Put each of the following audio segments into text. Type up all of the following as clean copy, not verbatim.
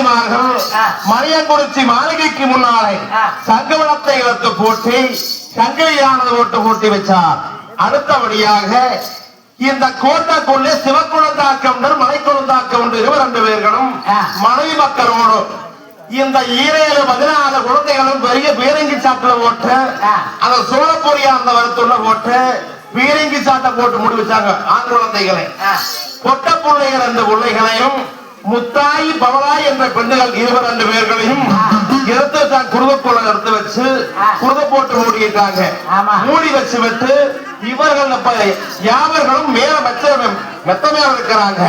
கலைமார்கள் மணியங்குறிச்சி மாளிகைக்கு முன்னாலே சங்கவனத்தை இழுத்து போட்டி சங்கிலியானது ஓட்டு போட்டி வச்சார். அடுத்தபடியாக இந்த கோட்டைக்குள்ளே சிவக்குழந்தாக்கவுண்டர் மலைக்குழந்தாக்கவுண்டர் 2 பேர்களும் மனைவி மக்களோடு இந்த 17 குழந்தைகளும் பெரிய பீரங்கி சாட்டில் போட்டு அந்த சோழப்பொரியா அந்த வருத்துள்ள போட்டு பீரங்கி சாட்டை போட்டு முடிச்சாங்க. ஆண் குழந்தைகளை கொட்ட பிள்ளைகள் 2 பிள்ளைகளையும் முத்தாயி பவளாய் என்ற பெண்கள் 22 பேர்களையும் எடுத்து குருதக்குள்ள எடுத்து வச்சு குருத போட்டு மூடிட்டாங்க. மூடி வச்சு விட்டு இவர்கள் யாவர்களும் மேல மெத்தமையா இருக்கிறாங்க.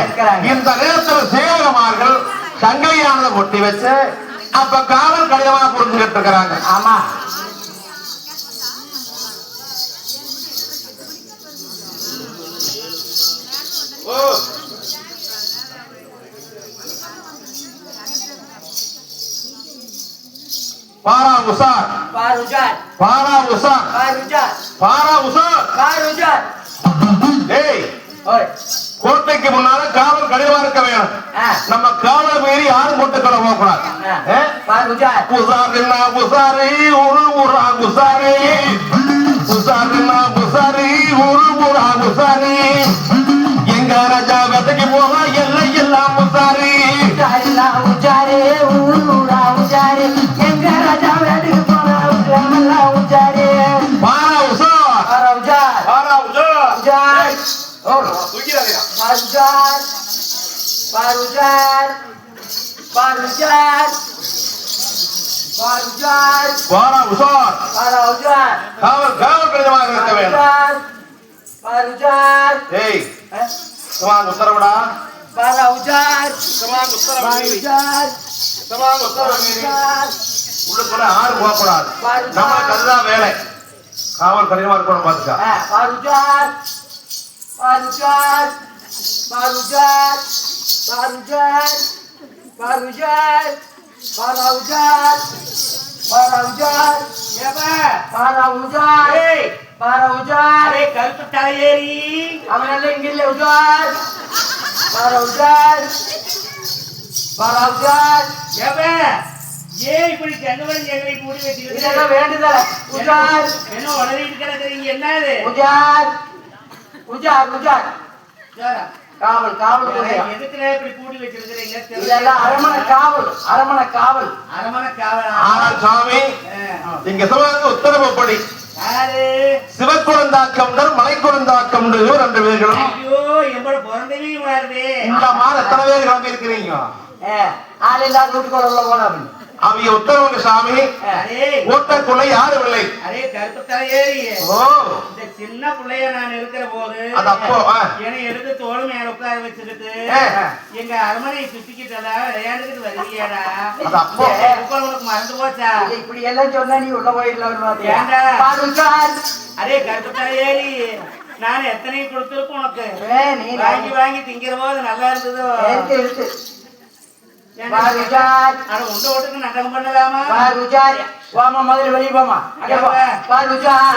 இந்த நேரத்தில் சேவகமார்கள் சங்கிலியானதை ஒட்டி வச்சு அப்ப காவல் கடிதமாக புரிஞ்சுக்கிட்டு இருக்கிறாங்க. ஆமா, பாரா உசார் பாரா உசார் பாரா உசார். ஏய், கோட்டைக்கு முன்னால காவல் கடிதமா இருக்க வேணும். நம்ம காவல் மீறி யாரும் கோட்டைக்குள்ள போக கூடாது. உசாரின்னா உசாரி ஒரு ஊரா உசாரி உசாரின்னா உசாரி ஒரு ஊரா உசாரி எங்க ராஜா வேட்டைக்கு போக எல்லை எல்லாம் உசாரி உச்சாரி ஊரா உச்சாரி எங்க ராஜா வேட்டைக்கு போக உச்சாரி பாரா உசார் பாரா உசார் பாரா உசார் உச்சாரி Barujar, Barujar, Barujar, Barujar, Barujar, Barujar, Kawan kerjaan kita Barujar, Barujar, hey, semang utara beda, Barujar, semang utara Barujar, semang utara Barujar, udah pernah hari buat pernah, nama kerja bela, kawan kerjaan kita baca, Barujar. Barujar, Barujar, Barujar, Barujar, Barujar, Barujar, siapa? Barujar, Barujar, kalpu tayari, amana lenggil ujar, Barujar, Barujar, siapa? Ye, இப்படி ஜனவரி எங்களை மூடி வெச்சிருக்கு. இதெல்லாம் வேண்டுதல. உஜார், என்ன வளரி இருக்கிறது என்னது? உஜார் உஜார் உஜார் காவல் காவல் எதுக்குல இப்படி கூடி வச்சிருக்கீங்க? இதெல்லாம் அரமணை காவல் அரமணை காவல் அரமணை காவல். ஆனால் சாமி இங்க சொல்லுங்க உத்தரவுப்படி சிவக்குழந்தாக்கவுண்டர் மலைக்குழந்தாக்கவுண்டர் 2 பேர்களும் ஐயோ எம்பட பிறந்தவே வருது. இந்த மாதிரி எத்தனை பேர் கிளம்பி இருக்கிறீங்க? ஆளில்லா கூட்டுக்குள்ள போலாம். அவங்க உத்தரவுங்க சாமி. ஓட்டக்குள்ள யாரும் இல்லை. அரே கருப்பத்தலையேறி இந்த சின்ன பிள்ளைய நான் இருக்கிற போது அது அப்போ என்னை எடுத்து தோள் மேல உட்கார வச்சுக்கிட்டு எங்க அரமனை சுத்திக்கிட்டல விளையாண்டுக்கிட்டு வருவியாடா. அது அப்போ உனக்கு மறந்து போச்சா? இப்படி எல்லாம் சொன்னா நீ உள்ள போயிடலாம். அரே கருப்பத்தலையேறி நான் எத்தனை கொடுத்துருப்போம் உனக்கு. வாங்கி வாங்கி திங்கிற போது நல்லா இருந்ததோ. Barujar, ada untuk itu nak kemana? Barujar, wama madri beli wama. Barujar,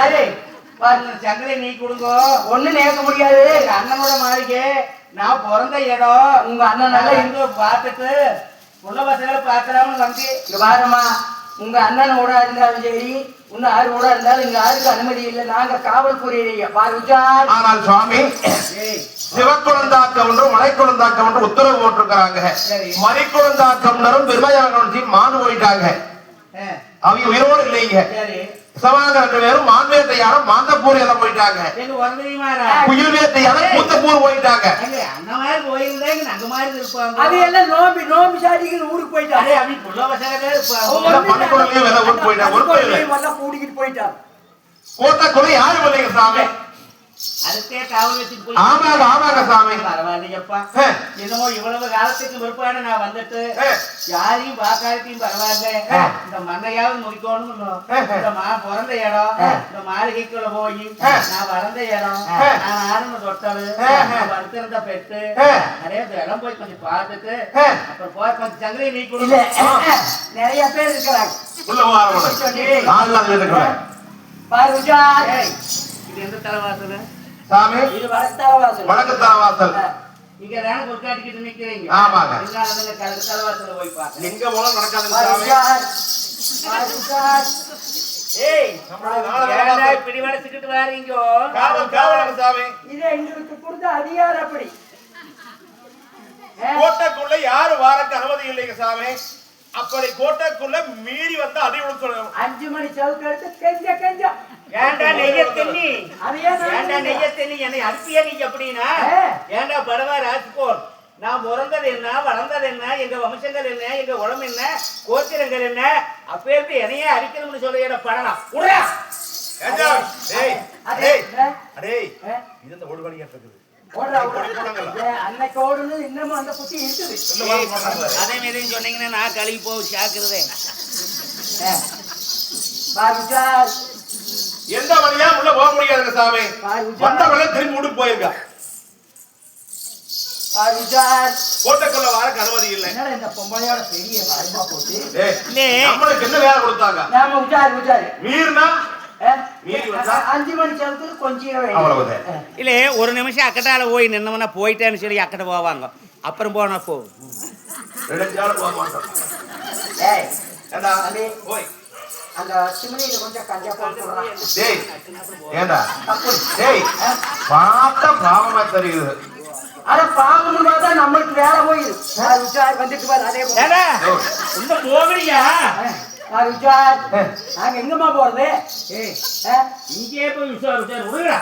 Barujar, jangan ni kurunggo. Onne naya kemudian, anak orang mari ke, na orang dah yado. Unga anak nala itu baat itu, pulau pasal pasaran nanti. Kebar ma, unga anak orang anda jadi, unga hari orang anda ingat hari kan mesti ile naga kaval puri dia. Barujar, anak suami. சிவக்குழந்தாக்கவுண்டரும் மலைக்குழந்தாக்கவுண்டரும் உத்தரவு போட்டிருக்கிறாங்க. மலைக்குழந்தாக்கவுண்டரும் பெருமையாளர்களும் மாண்டு போயிட்டாங்க. அவங்க உயிரோடு இல்லைங்க. சமாங்க 2 பேரும் மான்வேட்டையாரும் மாந்தப்பூர் எல்லாம் போயிட்டாங்க. புயல் வேட்டையாரும் கூத்தப்பூர் போயிட்டாங்க. அந்த மாதிரி போயிருந்தாங்க அந்த மாதிரி இருப்பாங்க. அது எல்லாம் நோம்பி சாடிக்கு ஊருக்கு போயிட்டாங்க. அப்படி புள்ள வசனவே இருப்பாங்க. பணக்குள்ளே வேற ஊருக்கு போயிட்டாங்க. ஊருக்கு எல்லாம் கூடிக்கிட்டு போயிட்டாங்க. கோட்டைக்குள்ள யாரும் இல்லைங்க சாமி. அதுக்கே காவல் வச்சிட்டு போய் ஆமாங்க ஆமாங்க சாமி. பரவாயில்லையப்பா. என்னமோ இவ்வளவு காலத்துக்கு முற்பாடு நான் வந்துட்டு யாரையும் பார்க்காதையும் பரவாயில்ல. இந்த மண்ணையாவது முடிக்கணும். இந்த பிறந்த இடம் இந்த மாளிகைக்குள்ள போய் நான் வளர்ந்த இடம் நான் ஆரம்ப தொட்டது வளர்த்திருந்த பெட்டு நிறைய இடம் போய் கொஞ்சம் பார்த்துட்டு அப்புறம் போய் கொஞ்சம் சங்கரை நீ கொடுங்க. நிறைய பேர் இருக்கிறாங்க. இது எந்த தலைவாசல் சாமி? இது வடக்கு தலைவாசல். வடக்கு தலைவாசல். இங்க தானே கொட்டாட்டிக்கிட்டு நிக்கிறீங்க. ஆமாங்க. தலைவாசல போய் பாருங்க. எங்க போனாலும் நடக்காதுங்க சாமி. பிடிவடைச்சுக்கிட்டு வாரீங்க. சாமி இதை எங்களுக்கு கொடுத்த அதிகாரம் அப்படி. கோட்டைக்குள்ள யாரு வாரக்கு அனுமதி இல்லைங்க சாமி. அப்படி கோட்டைக்குள்ள மீறி வந்து அடி உழுக்கணும். 5 மணி சவுக்கு எடுத்து கெஞ்ச கெஞ்ச ஏண்டா நெய்ய தென்னி, ஏண்டா நெய்ய தென்னி என்னை அனுப்பிய நீ அப்படின்னா ஏண்டா படவா ராஜ்கோட் நான் பிறந்தது என்ன, வளர்ந்தது என்ன, எங்க வம்சங்கள் என்ன, எங்க உடம்பு என்ன, கோத்திரங்கள் என்ன, அப்பேருந்து என்னையே அடிக்கணும்னு சொல்ல படலாம். அன்னைக்கு ஓடுன்னு இன்னமும் அந்த குட்டி இருக்குது. அதே மாதிரி சொன்னீங்கன்னா நான் கழுவி போய் சாக்குறதே. எந்த வழியா உள்ள போக முடியாதுங்க சாமி. வந்த வழியா திரும்பி வீட்டுக்கு போயிருக்கா. கோட்டைக்குள்ள வாரக்கு அனுமதி இல்லை. இந்த பொம்பளையோட பெரிய மருமா போட்டு நம்மளுக்கு என்ன வேலை கொடுத்தாங்க? மீறினா 5 மணி சவுக்கு கொஞ்சம் இல்ல ஒரு நிமிஷம் அக்கட்டால போய் நின்னவனா போயிட்டேன்னு சொல்லி அக்கட்ட போவாங்க. அப்புறம் போனா போ போக மாட்டோம். அந்த சிமனியில கொஞ்சம் கஞ்சா போட்டு பார்த்தா பாவமா தெரியுது. அட பாவம் தான் நம்மளுக்கு வேலை போயிருக்கு. வந்துட்டு பாரு அதே இந்த போகலையா நாங்க எங்கம்மா போறது? இங்கே போய் விசாரிச்சார் விடுறா.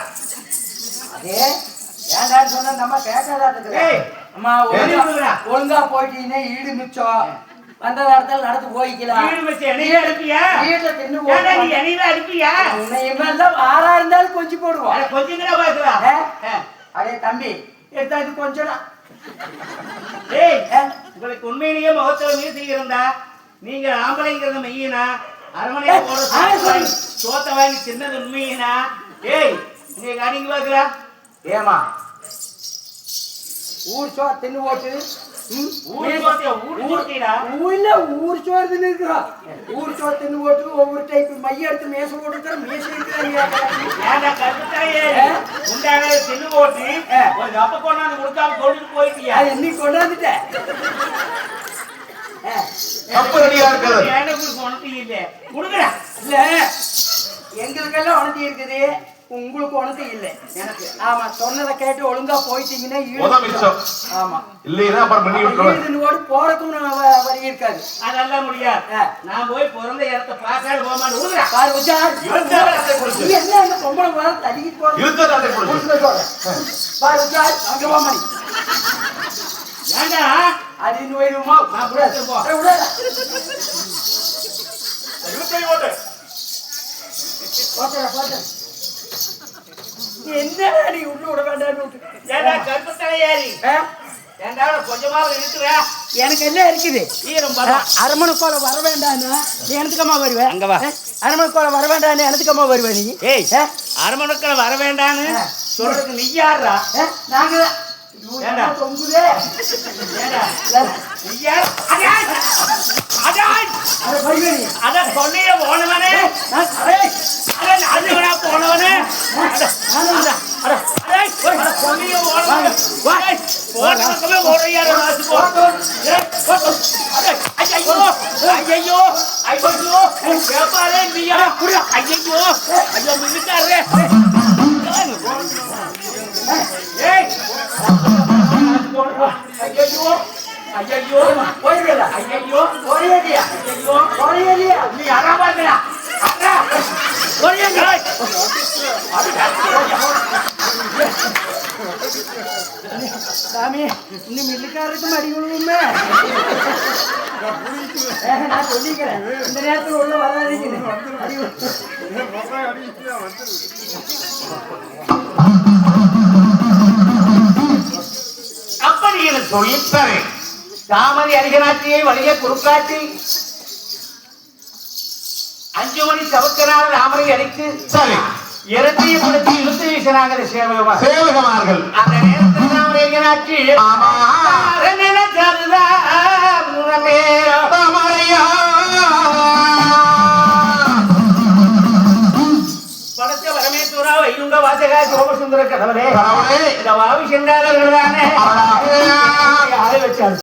அதே ஏண்டான்னு சொன்னா நம்ம கேட்காதா? அம்மா ஒழுங்கா போயிட்டீங்கன்னா ஈடு மிச்சம். வந்த இடத்துல நடந்து போய்க்கலாம். வீட்டுல தின்னு உன்னையுமே ஆறா இருந்தாலும் கொஞ்சம் போடுவோம். அடே தம்பி எடுத்தா இது கொஞ்சம் உங்களுக்கு உண்மையிலேயே முகத்துல மீசி இருந்தா நீங்க ஆம்பளைங்கிறது மெய்யினா அரமனையா போற சோத்த வாங்கி சின்னது உண்மையினா நீங்க காணிங்க பாக்குறா ஏமா ஊர் சோ தின்னு போட்டு ஊர் சோறு தின்னு இருக்கிறோம். ஊர் சோறு தின்னு போட்டு ஒவ்வொரு டைப் மைய எடுத்து மேச போட்டு மேச தின்னு போட்டு அப்ப கொண்டாந்து கொடுக்காம கொண்டுட்டு போயிட்டியா? இன்னைக்கு கொண்டாந்துட்டேன். எங்களுக்கெல்லாம் உணர்த்தி இருக்குது, உங்களுக்கு உணர்த்தி இல்லை. எனக்கு ஆமா சொன்னதை கேட்டு ஒழுங்கா போயிட்டீங்கன்னா ஆமா இல்லைன்னா போறதுக்கும் வரி இருக்காது. அதெல்லாம் முடியாது. நான் போய் பிறந்த இடத்த பார்க்காது போமான்னு என்ன பொம்பளை போற தடிக்கிட்டு போறேன். அங்க போமாடி ஏண்டா அது இன்னும் வேணுமா? என்ன நீ உள்ள விட வேண்டாம். கருப்பு தலையாரி கொஞ்சமாவது இருக்குதா? எனக்கு என்ன இருக்குது? அரமணை கோல வர வேண்டான்னு எனத்துக்கம்மா வருவேன். அங்க வா. அரமணை கோல வர வேண்டான்னு எனத்துக்கம்மா வருவேன். நீ அரமணைக்கோல வர வேண்டான்னு சொல்றதுக்கு நீ யாரா? நாங்க தொங்குதே அத சொல்லிய போனவனே போனவனே ஐயோ ஐயோ கேப்பாரே நீயா ஐயோ ஐயோ மின்னுக்காரே ஐயோ ஐயோ போயிடல ஐயோ போறியடியா ஐயோ போறியடியா நீ அறா பாக்கடா அறா போறியடி சாமி இன்னும் மில்லுக்காரருக்கு மடி விழுவுமே. நான் சொல்லிக்கிறேன் இந்த நேரத்தில் உள்ள வராதீங்க. அப்படி என சொல்லித்தரேன். தாமரை அடிகநாட்டியை வழிய குறுக்காட்டி 5 மணி சவுக்கனால் ராமரை அடித்து இரட்டையும் படுத்தி இழுத்து வீசினாங்க சேவகமார்கள். அந்த நேரத்தில் தாமரை அடிகநாட்டி படைச்ச பரமேஸ்வரா வைகுண்ட வாசகா சோமசுந்தர இருக்கிற கடவுளே கடவுளே இந்த வாவி சென்றார்கள் தானே அடடா. யாரை வச்சாரு